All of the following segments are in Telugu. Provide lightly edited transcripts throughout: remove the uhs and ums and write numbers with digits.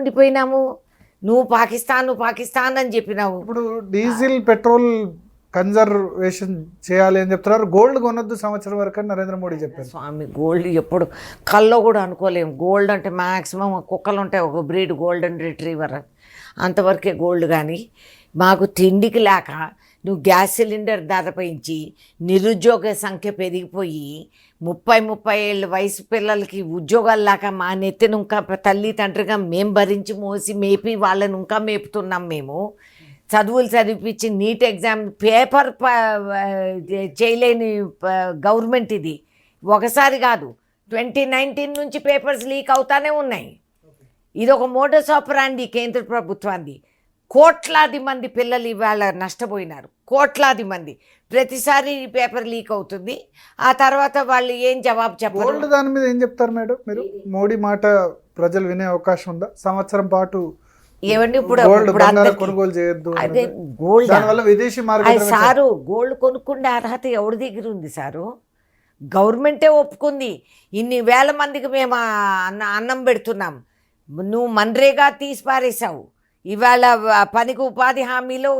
ఉండిపోయినాము. నువ్వు పాకిస్తాన్ అని చెప్పినావు. ఇప్పుడు డీజిల్ పెట్రోల్ కన్జర్వేషన్ చేయాలి అని చెప్తున్నారు. గోల్డ్ కొనొద్దు సంవత్సరం వరకు అని నరేంద్ర మోడీ చెప్పారు. స్వామి, గోల్డ్ ఎప్పుడు కల్లో కూడా అనుకోలేము. గోల్డ్ అంటే మ్యాక్సిమం కుక్కలు ఉంటాయి, ఒక బ్రీడ్ గోల్డెన్ రిట్రీవర్, అంతవరకే గోల్డ్. కానీ మాకు తిండికి లేక నువ్వు గ్యాస్ సిలిండర్ ధర పెంచి నిరుద్యోగ సంఖ్య పెరిగిపోయి 30 ఏళ్ళ వయసు పిల్లలకి ఉద్యోగాలు లేక మా నెత్తిన ఇంకా తల్లి తండ్రిగా మేము భరించి మోసి మేపి వాళ్ళని ఇంకా మేపుతున్నాం. మేము చదువులు చదివిపించి నీట్ ఎగ్జామ్ పేపర్ చేయలేని గవర్నమెంట్ ఇది. ఒకసారి కాదు, 2019 నుంచి పేపర్స్ లీక్ అవుతానే ఉన్నాయి. ఇది ఒక మోడస్ ఆపరాండి కేంద్ర ప్రభుత్వాన్ని. కోట్లాది మంది పిల్లలు ఇవాళ నష్టపోయినారు, కోట్లాది మంది. ప్రతిసారి పేపర్ లీక్ అవుతుంది, ఆ తర్వాత వాళ్ళు ఏం జవాబు చెప్పారు? గోల్డ్ దాని మీద ఏం చెప్తారు మేడం మీరు? మోడీ మాట ప్రజలు వినే అవకాశం ఉందా? సంవత్సరం పాటు ఏమండి ఇప్పుడు కొనుగోలు చేయొద్దు, అదే గోల్డ్ దానివల్ల విదేశీ మార్కెట్. సారు, గోల్డ్ కొనుక్కుండే అర్హత ఎవరి దగ్గర ఉంది సారు? గవర్నమెంటే ఒప్పుకుంది. ఇన్ని వేల మందికి మేము అన్నం పెడుతున్నాం. నువ్వు మన్రేగా తీసి పారేసావు. ఇవాళ పనికి ఉపాధి హామీలో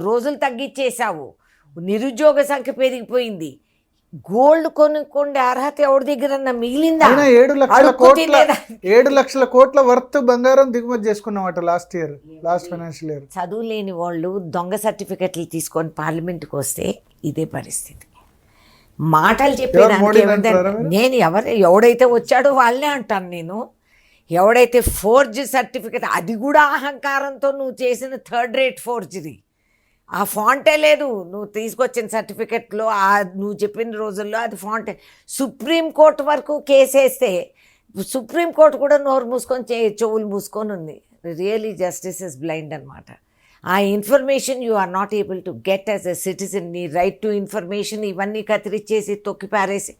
రోజులు తగ్గించేసావు. నిరుద్యోగ సంఖ్య పెరిగిపోయింది. గోల్డ్ కొనుక్కోండి అర్హత ఎవరి దగ్గర మిగిలిందా? 7 లక్షల కోట్ల వర్త్ బంగారం దిగుమతి చేసుకున్నామట లాస్ట్ ఫైనాన్షియల్ ఇయర్. చదువు లేని వాళ్ళు దొంగ సర్టిఫికెట్లు తీసుకొని పార్లమెంట్కి వస్తే ఇదే పరిస్థితి. మాటలు చెప్పేదానికి నేను ఎవడైతే వచ్చాడో వాళ్ళే అంటాను. నేను ఎవడైతే ఫోర్జ్ సర్టిఫికెట్, అది కూడా అహంకారంతో నువ్వు చేసిన థర్డ్ రేట్ ఫోర్జరీ. ఆ ఫాంటే లేదు నువ్వు తీసుకొచ్చిన సర్టిఫికెట్లో, నువ్వు చెప్పిన రోజుల్లో అది ఫాంటే. సుప్రీంకోర్టు వరకు కేసేస్తే సుప్రీంకోర్టు కూడా నోరు మూసుకొని చెవులు మూసుకొని ఉంది. రియలీ జస్టిస్ ఇస్ బ్లైండ్ అనమాట. ఆ information you are not able to get as a citizen. నీ రైట్ టు ఇన్ఫర్మేషన్ ఇవన్నీ కత్తిరిచ్చేసి తొక్కి పారేసి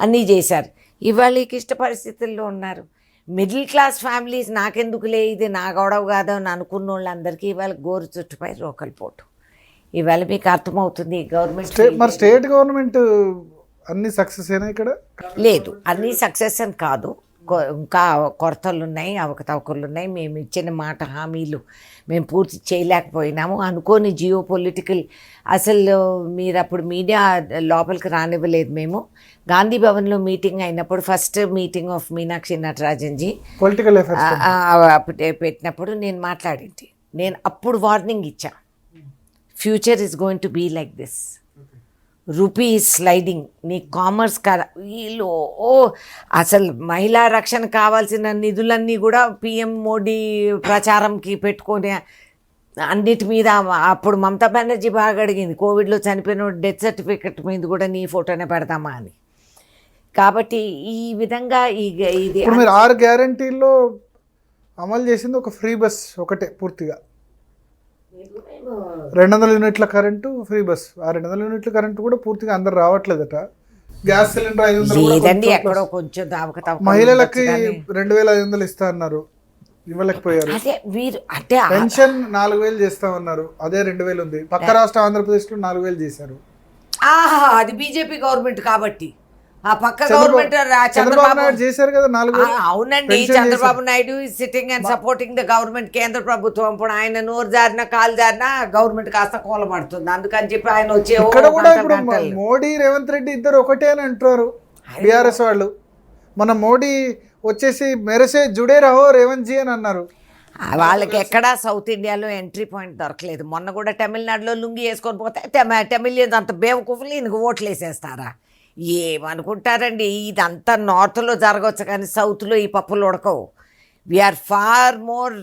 అన్నీ చేశారు. ఇవాళ ఈ ఇష్ట పరిస్థితుల్లో ఉన్నారు. మిడిల్ క్లాస్ ఫ్యామిలీస్ నాకెందుకులే ఇది నా గొడవ కాదు అని అనుకున్న వాళ్ళందరికీ ఇవాళ గోరు చుట్టుపై రోకలి పోటు. ఇవాళ మీకు అర్థమవుతుంది గవర్నమెంట్. మరి స్టేట్ గవర్నమెంట్ అన్ని సక్సెస్ అయినా ఇక్కడ లేదు, అన్నీ సక్సెస్ అని కాదు. ఇంకా కొరతలు ఉన్నాయి, అవకతవకలు ఉన్నాయి. మేము ఇచ్చిన మాట హామీలు మేము పూర్తి చేయలేకపోయినాము. అనుకోని జియో పొలిటికల్, అసలు మీరు అప్పుడు మీడియా లోపలికి రానివ్వలేదు. మేము గాంధీ భవన్లో మీటింగ్ అయినప్పుడు, ఫస్ట్ మీటింగ్ ఆఫ్ మీనాక్షి నటరాజన్జీ పొలిటికల్ పెట్టినప్పుడు నేను మాట్లాడింది. నేను అప్పుడు వార్నింగ్ ఇచ్చా, future is going to be like this. Rupee is sliding. నీ కామర్స్ వీళ్ళు అసలు మహిళా రక్షణ కావాల్సిన నిధులన్నీ కూడా పిఎం మోడీ ప్రచారంకి పెట్టుకొని అన్నిటి మీద. అప్పుడు మమతా బెనర్జీ బాగా అడిగింది, కోవిడ్లో చనిపోయిన డెత్ సర్టిఫికెట్ మీద కూడా నీ ఫోటోనే పెడతామా అని. కాబట్టి ఈ విధంగా ఇది మీరు 6 గ్యారంటీల్లో అమలు చేసింది ఒక ఫ్రీ బస్ ఒకటే పూర్తిగా. 200 యూనిట్ల కరెంటు ఫ్రీ బస్. ఆ 200 యూనిట్ల కరెంటు కూడా పూర్తిగా అందరు రావట్లేదట. గ్యాస్ సిలిండర్ 500 ఎక్కడో కొంచెం మహిళలకి 2500 ఇస్తా అన్నారు, ఇవ్వలేకపోయారు. పెన్షన్ 4000 చేస్తామన్నారు, అదే 2000 ఉంది. పక్క రాష్ట్రం ఆంధ్రప్రదేశ్లో 4000 చేశారు. అది బీజేపీ గవర్నమెంట్ కాబట్టి. ఆ పక్క గవర్నమెంట్ చంద్రబాబు నాయుడు చేశారు కదా 4000. అవునండి, Chandrababu Naidu sitting and supporting the government. కేంద్ర ప్రభుత్వం ఇప్పుడు ఆయన నోరు జారినా కాలు జారినా గవర్నమెంట్ కాస్త కూలబడుతుంది. అందుకని చెప్పి ఆయన వచ్చే మోడీ రేవంత్ రెడ్డి ఇద్దరు ఒకటే అని అంటారు బీఆర్ఎస్ వాళ్ళు. మన మోడీ వచ్చేసి మెరసే జుడే రహో రేవంత్ జీ అని అన్నారు. వాళ్ళకి ఎక్కడా సౌత్ ఇండియాలో ఎంట్రీ పాయింట్ దొరకలేదు. మొన్న కూడా తమిళనాడులో లుంగి వేసుకొని పోతే తమిళియన్స్ అంత బేవకూఫులు ఈయనకు ఓట్లు వేసేస్తారా? ఏమనుకుంటారండి, ఇదంతా నార్త్లో జరగవచ్చు కానీ సౌత్లో ఈ పప్పులు ఉడకవు. We're far more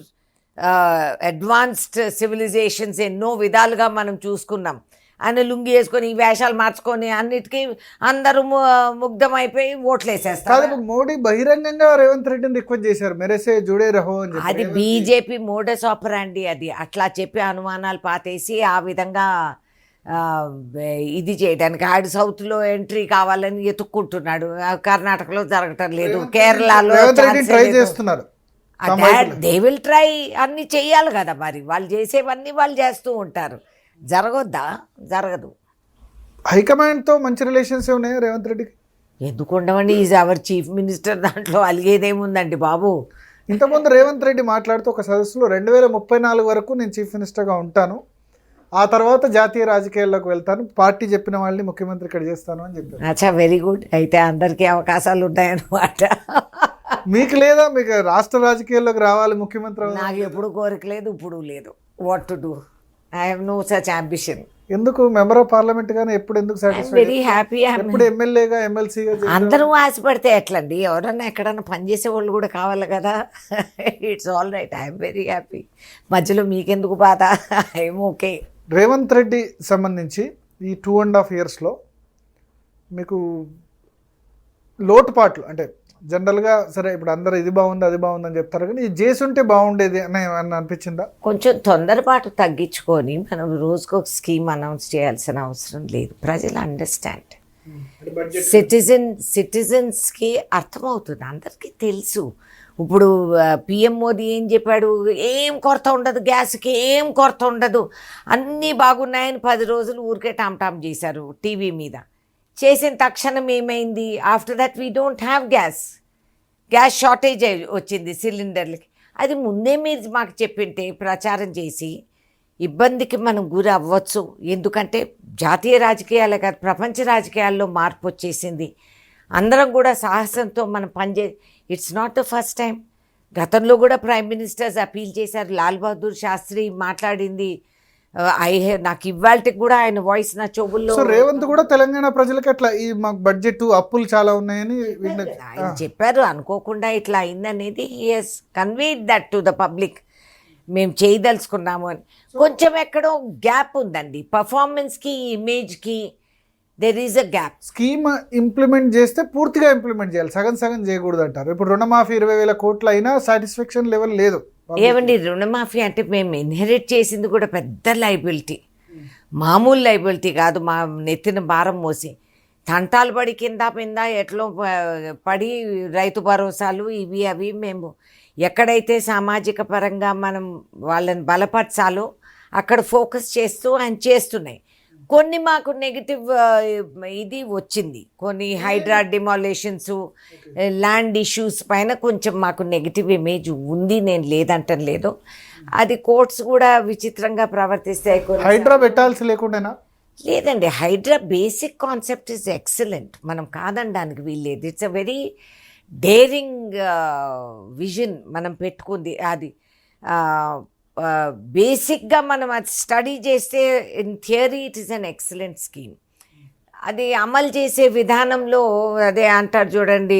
advanced civilizations. ఎన్నో విధాలుగా మనం చూసుకున్నాం. ఆయన లుంగి వేసుకొని ఈ వేషాలు మార్చుకొని అన్నిటికీ అందరూ ముగ్ధమైపోయి ఓట్లు వేసేస్తారు. మోడీ బహిరంగంగా రేవంత్ రెడ్డిని రిక్వెస్ట్ చేశారు, మెరసే జుడే రహో అని. అది బీజేపీ మోడస్ ఆపరాండి. అది అట్లా చెప్పి అనుమానాలు పాతేసి ఆ విధంగా ఇది చేయడానికి ఆడు సౌత్లో ఎంట్రీ కావాలని ఎత్తుక్కుంటున్నాడు. కర్ణాటకలో జరగటం లేదు, కేరళలో ట్రై చేస్తున్నారు. They will try. అన్నీ చెయ్యాలి కదా, మరి వాళ్ళు చేసేవన్నీ వాళ్ళు చేస్తూ ఉంటారు. జరగొద్దా? జరగదు. హైకమాండ్తో మంచి రిలేషన్స్ ఉన్నాయి రేవంత్ రెడ్డికి. ఎందుకు ఉండవండి? Is our chief minister. దాంట్లో అలిగేదేముందండి బాబు? ఇంతకుముందు రేవంత్ రెడ్డి మాట్లాడుతూ ఒక సదస్సులో 2034 వరకు నేను చీఫ్ మినిస్టర్గా ఉంటాను, ఆ తర్వాత జాతీయ రాజకీయాల్లోకి వెళ్తాను, పార్టీ చెప్పిన వాళ్ళని ముఖ్యమంత్రి ఇక్కడ చేస్తాను అని చెప్పారు. అచ్చా, వెరీ గుడ్. అయితే అందరికీ అవకాశాలు ఉంటాయన్నమాట. మీకు లేదా? మీకు రాష్ట్ర రాజకీయాల్లోకి రావాలి ముఖ్యమంత్రి? నాకు ఎప్పుడు కోరిక లేదు, ఇప్పుడు లేదు. What to do? I have no such ambition. ఎందుకు మెంబర్ ఆఫ్ పార్లమెంట్ గానే ఎప్పుడు ఎందుకు సాటిస్ఫైడ్? Very happy. ఎప్పుడు ఎమ్మెల్యేగా ఎమ్మెల్సీగా అందరూ ఆశపడితే ఎట్లండి? ఎవరన్నా ఎక్కడన్నా పనిచేసే వాళ్ళు కూడా కావాలి కదా. It's all right, I'm very happy. మధ్యలో మీకెందుకు బాధ? I'm okay. రేవంత్ రెడ్డి సంబంధించి ఈ 2.5 yearsలో మీకు లోటుపాట్లు అంటే జనరల్గా సరే ఇప్పుడు అందరూ ఇది బాగుంది అది బాగుంది అని చెప్తారు, కానీ ఇది చేసుంటే బాగుండేది అని అనిపించిందా? కొంచెం తొందరపాటు తగ్గించుకొని మనం రోజుకు ఒక స్కీమ్ అనౌన్స్ చేయాల్సిన అవసరం లేదు. ప్రజలు అండర్స్టాండ్, సిటిజన్స్కి అర్థమవుతుంది, అందరికీ తెలుసు. ఇప్పుడు పిఎం మోదీ ఏం చెప్పాడు? ఏం కొరత ఉండదు, గ్యాస్కి ఏం కొరత ఉండదు, అన్నీ బాగున్నాయని 10 రోజులు ఊరికే టామ్ చేశారు టీవీ మీద. చేసిన తక్షణం ఏమైంది? After that we don't have gas shortage వచ్చింది సిలిండర్లకి. అది ముందే మీరు మాకు చెప్పింటే ప్రచారం చేసి ఇబ్బందికి మనం గురి అవ్వచ్చు. ఎందుకంటే జాతీయ రాజకీయాలే కాదు, ప్రపంచ రాజకీయాల్లో మార్పు వచ్చేసింది. అందరం కూడా సాహసంతో మనం it's not the first time. గతంలో కూడా ప్రైమ్ మినిస్టర్స్ అపీల్ చేశారు. లాల్ బహదూర్ శాస్త్రి మాట్లాడింది. నాకు ఇవాళకి కూడా ఆయన వాయిస్ నా చెవుల్లో. సో రేవంత్ కూడా తెలంగాణ ప్రజలకి అట్లా ఈ మాకు బడ్జెట్ అప్పులు చాలా ఉన్నాయని ఆయన చెప్పారు. అనుకోకుండా ఇట్లా అయిందనేది he has conveyed that to the public. మేము చేయదలుచుకున్నాము అని. కొంచెం ఎక్కడో గ్యాప్ ఉందండి పర్ఫార్మెన్స్కి, ఇమేజ్కి. There is a gap. Scheme implement చేస్తే పూర్తిగా ఇంప్లిమెంట్ చేయాలి, సగం సగం చేయకూడదు అంటారు. ఇప్పుడు రుణమాఫీ 20,000 కోట్లు అయినా సాటిస్ఫాక్షన్ లెవెల్ లేదు. ఏమండి, రుణమాఫీ అంటే మేము ఇన్హెరిట్ చేసింది కూడా పెద్ద లైబిలిటీ, మామూలు లైబిలిటీ కాదు. మా నెత్తిన భారం మోసి తంటాలు పడి కింద పింద ఎట్లో పడి రైతు భరోసాలు ఇవి అవి మేము ఎక్కడైతే సామాజిక పరంగా మనం వాళ్ళని బలపరచాలో అక్కడ ఫోకస్ చేస్తూ ఆయన చేస్తున్నాయి. కొన్ని మాకు నెగిటివ్ ఇది వచ్చింది, కొన్ని హైడ్రా డిమాలేషన్స్, ల్యాండ్ ఇష్యూస్ పైన కొంచెం మాకు నెగిటివ్ ఇమేజ్ ఉంది. నేను లేదంటం లేదు. అది కోర్ట్స్ కూడా విచిత్రంగా ప్రవర్తిస్తాయి. హైడ్రా పెట్టాల్సి లేకుండా లేదండి, HYDRAA basic concept is excellent, మనం కాదనడానికి వీల్లేదు. It's a very daring vision మనం పెట్టుకుంది. అది బేసిక్గా మనం అది స్టడీ చేస్తే in theory it is an excellent scheme. అది అమలు చేసే విధానంలో అదే అంటారు చూడండి,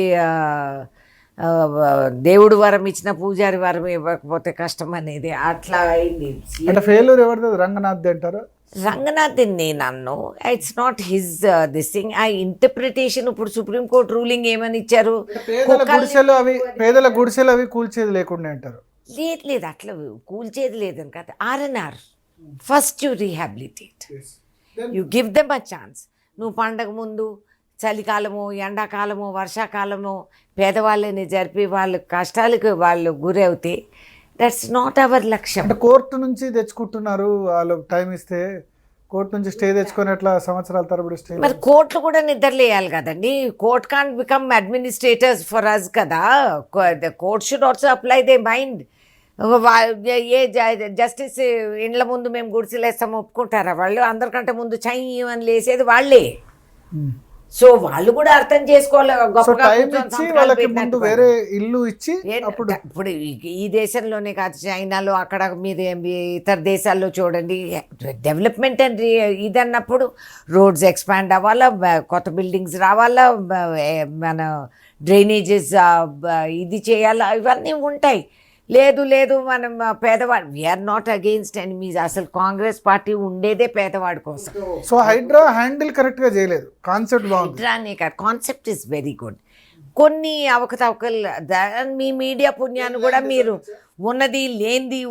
దేవుడు వరం ఇచ్చిన పూజారి వరం ఇవ్వకపోతే కష్టం అనేది అట్లా అయింది. అంటే ఫెయిల్యూర్ ఎవరిది? రంగనాథ్ అంటారు. రంగనాథ్ నేను అన్ను, it's not his this thing. ఆ ఇంటర్ప్రిటేషన్ ఇప్పుడు సుప్రీంకోర్టు రూలింగ్ ఏమని ఇచ్చారు? పేదల గుడిసెలు అవి కూల్చేది లేకుండా అంటారు. లేదు అట్లా కూల్చేది లేదని కాదు. R&R first you rehabilitate, you give them a chance. నువ్వు పండగ ముందు చలికాలము, ఎండాకాలము, వర్షాకాలము పేదవాళ్ళని జరిపి వాళ్ళ కష్టాలకు వాళ్ళు గురవుతే దట్స్ నాట్ అవర్ లక్ష్యం. అంటే కోర్టు నుంచి తెచ్చుకుంటున్నారు, వాళ్ళు టైం ఇస్తే కోర్టు నుంచి స్టే తెచ్చుకొని అట్లా సంవత్సరాల తరబడి స్టే. మరి కోర్టులు కూడా నిద్రలేయాలి కదండి. Court can't become administrators for us కదా. Court should also apply the mind. A justice ఇండ్ల ముందు మేము గుడిసెలేస్తాము ఒప్పుకుంటారా? వాళ్ళు అందరికంటే ముందు చై అని లేసేది వాళ్ళే. సో వాళ్ళు కూడా అర్థం చేసుకోవాలి. వేరే ఇల్లు ఇచ్చి ఇప్పుడు ఈ దేశంలోనే కాదు, చైనాలో అక్కడ మీరు ఇతర దేశాల్లో చూడండి, డెవలప్మెంట్ అండ్ ఇది అన్నప్పుడు రోడ్స్ ఎక్స్పాండ్ అవ్వాలా, కొత్త బిల్డింగ్స్ రావాలా, మన డ్రైనేజెస్ ఇది చేయాలా, ఇవన్నీ ఉంటాయి. లేదు మనం పేదవాడు, వీఆర్ నాట్ అగెయిన్స్ట్ ఎనిమీస్. అసలు కాంగ్రెస్ పార్టీ ఉండేదే పేదవాడి కోసం. సో హైడ్రా హ్యాండిల్ కరెక్ట్గా చేయలేదు. కాన్సెప్ట్ బాగుంది, హైడ్రానే కాదు, కాన్సెప్ట్ ఇస్ వెరీ గుడ్. కొన్ని అవకతవకలు మీ మీడియా పుణ్యాన్ని కూడా మీరు ఉన్నది లేనిది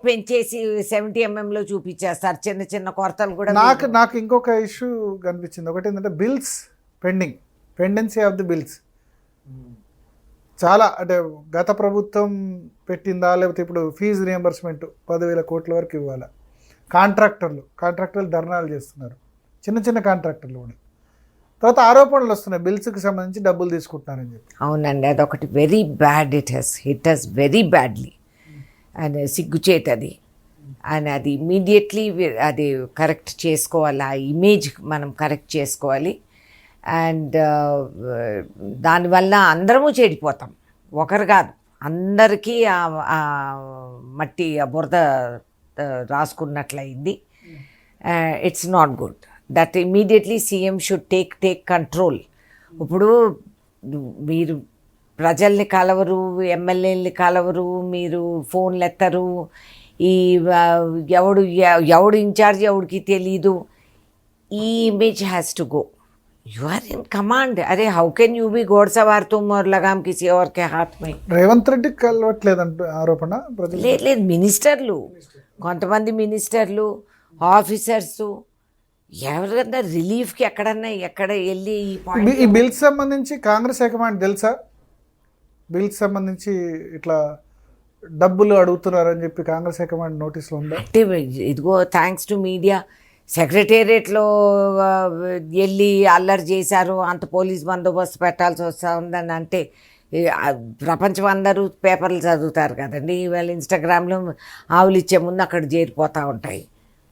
పెంచేసి 70 mm చూపించేస్తారు. చిన్న చిన్న కొరతలు కూడా. నాకు ఇంకొక ఇష్యూ కనిపించింది. ఒకటి ఏంటంటే bills pendency of the bills చాలా, అంటే గత ప్రభుత్వం పెట్టిందా, లేకపోతే ఇప్పుడు ఫీజు రియంబర్స్మెంట్ 10,000 కోట్ల వరకు ఇవ్వాలా. కాంట్రాక్టర్లు ధర్నాలు చేస్తున్నారు, చిన్న కాంట్రాక్టర్లు కూడా. తర్వాత ఆరోపణలు వస్తున్నాయి బిల్స్కి సంబంధించి డబ్బులు తీసుకుంటున్నారని చెప్పి. అవునండి, అదొకటి very bad. Hit has very badly. And సిగ్గుచేట్ అది. అండ్ అది ఇమీడియట్లీ అది కరెక్ట్ చేసుకోవాలి, ఆ ఇమేజ్ మనం కరెక్ట్ చేసుకోవాలి. అండ్ దానివల్ల అందరము చెడిపోతాం, ఒకరు కాదు, అందరికీ ఆ మట్టి ఆ బురద రాసుకున్నట్లయింది. It's not good. That immediately CM should take control. ఇప్పుడు మీరు ప్రజల్ని కలవరు, ఎమ్మెల్యేలని కలవరు, మీరు ఫోన్లు ఎత్తరు, ఈ ఎవడు ఇన్ఛార్జ్ ఎవడికి తెలీదు. ఈ image has to go. You are in command. अरे हाउ कैन यू बी घोड़सवार तुम और लगाम किसी और के हाथ में. రేవంత్ రెడ్డి కలవట్లేదంట ఆరోపణ. లేదు, మినిస్టర్లు, కొంతమంది మినిస్టర్లు, ఆఫీసర్స్ ఎవరికన్నా రిలీఫ్కి ఎక్కడ వెళ్ళి ఈ బిల్స్ సంబంధించి కాంగ్రెస్ హైకమాండ్ తెలుసా? బిల్స్ సంబంధించి ఇట్లా డబ్బులు అడుగుతున్నారని చెప్పి కాంగ్రెస్ హైకమాండ్ నోటీసులు ఉందా? అంటే ఇదిగో థ్యాంక్స్ టు మీడియా సెక్రటేరియట్లో వెళ్ళి అల్లరి చేశారు, అంత పోలీస్ బందోబస్తు పెట్టాల్సి వస్తుందని అంటే ప్రపంచం అందరూ పేపర్లు చదువుతారు కదండి. ఇవాళ ఇన్స్టాగ్రామ్లో ఆవులు ఇచ్చే ముందు అక్కడ చేరిపోతూ ఉంటాయి.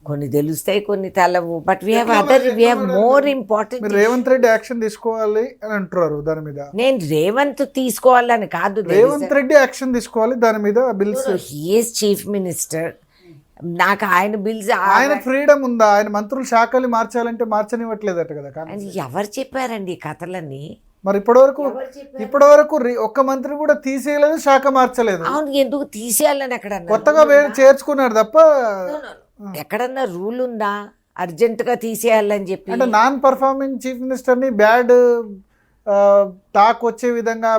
కొన్ని తెలుస్తాయి, కొన్ని తెలవు. But we have more important. Revanth Reddy action తీసుకోవాలి అని అంటున్నారు దాని మీద. నేను రేవంత్ తీసుకోవాలని కాదు, రేవంత్ రెడ్డి యాక్షన్ తీసుకోవాలి దాని మీద. Bills he is chief minister. నాకు ఆయన బిల్స్, ఆయన ఫ్రీడమ్ ఉందా? ఆయన మంత్రులు శాఖలు మార్చాలంటే మార్చనివ్వట్లేదట కదా. ఎవరు చెప్పారండి ఈ కథలన్నీ? మరి ఇప్పటి వరకు ఒక్క మంత్రి కూడా తీసేయలేదు, శాఖ మార్చలేదు. అవును, ఎందుకు తీసేయాలని ఎక్కడన్నా కొత్తగా చేర్చుకున్నారు తప్ప ఎక్కడన్నా రూల్ ఉందా అర్జెంటుగా తీసేయాలని చెప్పి? అంటే నాన్ పర్ఫార్మింగ్ చీఫ్ మినిస్టర్ని బ్యాడ్ టాక్ వచ్చే విధంగా,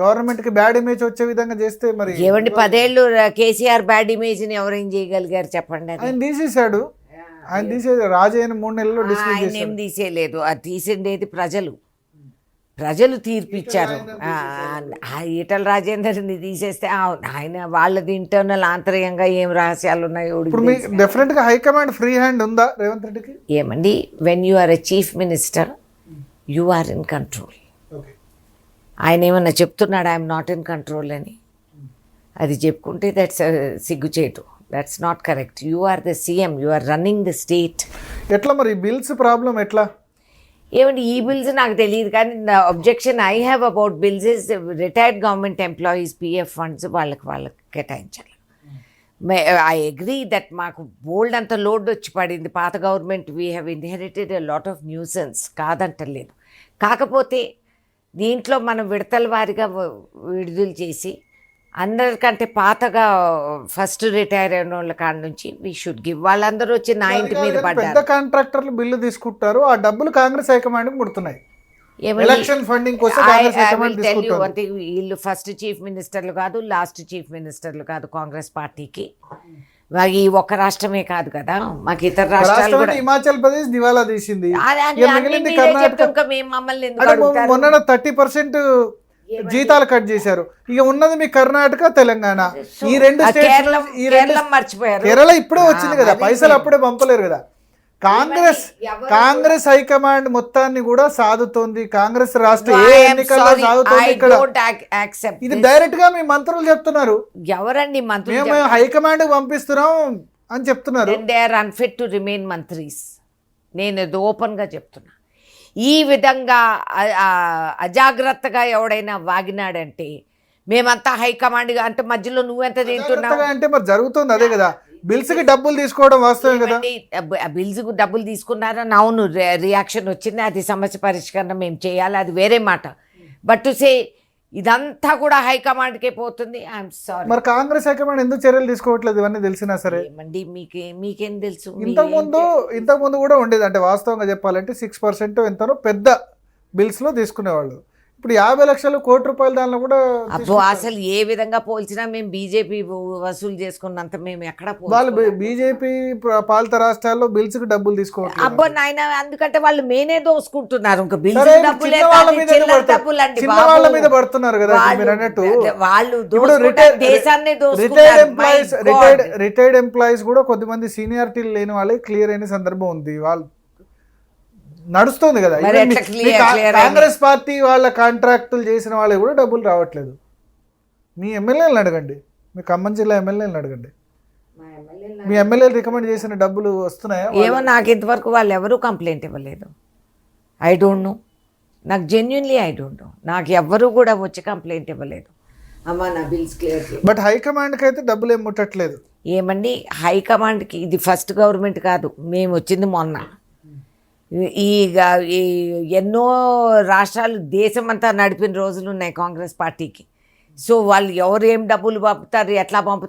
గవర్నమెంట్కి బ్యాడ్ ఇమేజ్ వచ్చే విధంగా చేస్తే మరి ఏమండి, 10 ఏళ్ళు కేసీఆర్ బ్యాడ్ ఇమేజ్ని ఎవరేం చేయగలిగారు చెప్పండి? ఆయన తీసేశాడు. రాజయ్య 3 నెలల్లో డిస్మిస్ చేశాడు. ఏం తీసేయలేదు, అది తీసిండేది ప్రజలు తీర్పు ఇచ్చారు. ఈటల రాజేందర్ని తీసేస్తే ఆయన వాళ్ళది ఇంటర్నల్ ఆంతర్యంగా ఏం రహస్యాలు ఉన్నాయో డెఫినెట్ గా హైకమాండ్ ఫ్రీ హ్యాండ్ ఉందా రేవంత్ రెడ్డికి? ఏమండి, when you are a chief minister you are in control. ఆయన ఏమన్నా చెప్తున్నాడు ఐఎమ్ నాట్ ఇన్ కంట్రోల్ అని? అది చెప్పుకుంటే దట్స్ సిగ్గుచేటు. That's not correct. You are the CM, you are running the state. ఎట్లా మరి బిల్స్ ప్రాబ్లం ఎట్లా? ఏమండి, ఈ బిల్స్ నాకు తెలియదు, కానీ objection I have about bills is retired government employees PF funds వాళ్ళకి కేటాయించాలి. ఐ అగ్రీ దట్ మాకు బోల్డ్ అంత లోడ్ వచ్చి పడింది పాత government. We have inherited a lot of nuisance, కాదంటలేదు. కాకపోతే దీంట్లో మనం విడతల వారీగా విడుదల చేసి అందరికంటే పాతగా ఫస్ట్ రిటైర్ అయిన వాళ్ళ కాడ నుంచి వీ షుడ్ గివ్. వాళ్ళందరూ వచ్చి నా ఇంటి మీద పడ్డారు. పెద్ద కాంట్రాక్టర్లు బిల్లు తీసుకుంటారు, ఆ డబ్బులు కాంగ్రెస్ హైకమాండ్కి ముడుతున్నాయి. ఎలక్షన్ ఫండింగ్ కోసం కాంగ్రెస్ హైకమాండ్ తీసుకుంటారు. వీళ్ళు ఫస్ట్ చీఫ్ మినిస్టర్లు కాదు, లాస్ట్ చీఫ్ మినిస్టర్లు కాదు కాంగ్రెస్ పార్టీకి. ఈ ఒక్క రాష్ట్రమే కాదు కదా, మాకు ఇతర రాష్ట్రాలు కూడా. హిమాచల్ ప్రదేశ్ దివాలా తీసింది, మమ్మల్ని మొన్న 30% జీతాలు కట్ చేశారు. ఇక ఉన్నది మీ కర్ణాటక, తెలంగాణ. ఈ రెండు మర్చిపోయారు. కేరళ ఇప్పుడే వచ్చింది కదా, పైసలు అప్పుడే పంపలేరు కదా. కాంగ్రెస్ హైకమాండ్ మొత్తాన్ని కూడా సాదుతోంది. కాంగ్రెస్ రాష్ట్ర ఏ ఎన్నికల్లో సాదుతోంది. ఇక్కడ ఇది డైరెక్ట్ గా మీ మంత్రులు చెప్తున్నారు. ఎవరండి మంత్రులు? మేము హైకమాండ్ పంపిస్తున్నాం అని చెప్తున్నారు. They are unfit to remain mantris. నేను ఇది ఓపెన్ గా చెప్తున్నా. ఈ విధంగా అజాగ్రత్తగా ఎవడైనా వాగినాడంటే మేమంతా హైకమాండ్ అంటే మధ్యలో నువ్వెంత తింటున్నావు అంటే మరి జరుగుతుంది అదే కదా. బిల్స్ కి డబ్బులు తీసుకోవడం వాస్తవం కదా. బిల్స్ కు డబ్బులు తీసుకున్నారని అవును రియాక్షన్ వచ్చింది, అది సమస్య పరిష్కరణ మేము చేయాలి, అది వేరే మాట. బట్ టు సే ఇదంతా కూడా హైకమాండ్కే పోతుంది. I'm sorry. మరి కాంగ్రెస్ హైకమాండ్ ఎందుకు చర్యలు తీసుకోవట్లేదు ఇవన్నీ తెలిసినా సరే? ఏమండి, మీకేం తెలుసు? ఇంతకుముందు కూడా ఉండేది. అంటే వాస్తవంగా చెప్పాలంటే 6% ఎంతనో పెద్ద బిల్స్ లో తీసుకునేవాళ్ళు. ఇప్పుడు 50 లక్షలు, కోటి రూపాయలు దానిలో కూడా. అబ్బో, అసలు ఏ విధంగా పోల్చినా మేము బీజేపీ వసూలు చేసుకున్నంత మేము ఎక్కడ. వాళ్ళు బీజేపీ పాలిత రాష్ట్రాల్లో బిల్స్ కి డబ్బులు తీసుకోవాలి. అబ్బో నాయన, ఎందుకంటే వాళ్ళు మేనే దోసుకుంటున్నారు. ఇంకా బిల్స్ డబ్బులు వాళ్ళ మీద పడుతున్నారు కదా మీరు అన్నట్టు. వాళ్ళు దేశాన్ని రిటైర్డ్ ఎంప్లాయీస్ కూడా కొద్దిమంది సీనియారిటీ లేని వాళ్ళే క్లియర్ అయిన సందర్భం ఉంది. వాళ్ళు నడుస్తుంది కదా. మరి Even ఎట్లా మీ clear కాంగ్రెస్ పార్టీ వాళ్ళ కాంట్రాక్టులు చేసిన వాళ్ళకి కూడా డబ్బులు రావట్లేదు. మీ ఎమ్మెల్యేలను అడగండి, మీ ఖమ్మం జిల్లా ఎమ్మెల్యేలను అడగండి, మీ ఎమ్మెల్యేలు రికమెండ్ చేసిన డబ్బులు వస్తున్నాయా? ఏమో నాకు ఇంతవరకు వాళ్ళు ఎవరూ కంప్లైంట్ ఇవ్వలేదు. ఐ డోంట్ నో, నాకు జెన్యున్లీ ఐ డోంట్ నో, నాకు ఎవ్వరూ కూడా వచ్చి కంప్లైంట్ ఇవ్వలేదు. అమ్మా నా బిల్స్ క్లియర్. బట్ హైకమాండ్కి అయితే డబ్బులు ఏం ముట్టట్లేదు. ఏమండి హైకమాండ్కి ఇది ఫస్ట్ గవర్నమెంట్ కాదు, మేము వచ్చింది మొన్న. ఈ ఎన్నో రాష్ట్రాలు దేశమంతా నడిపిన రోజులు ఉన్నాయి కాంగ్రెస్ పార్టీకి. సో వాళ్ళు ఎవరు ఏం డబ్బులు పంపుతారు, ఎట్లా పంపుతారు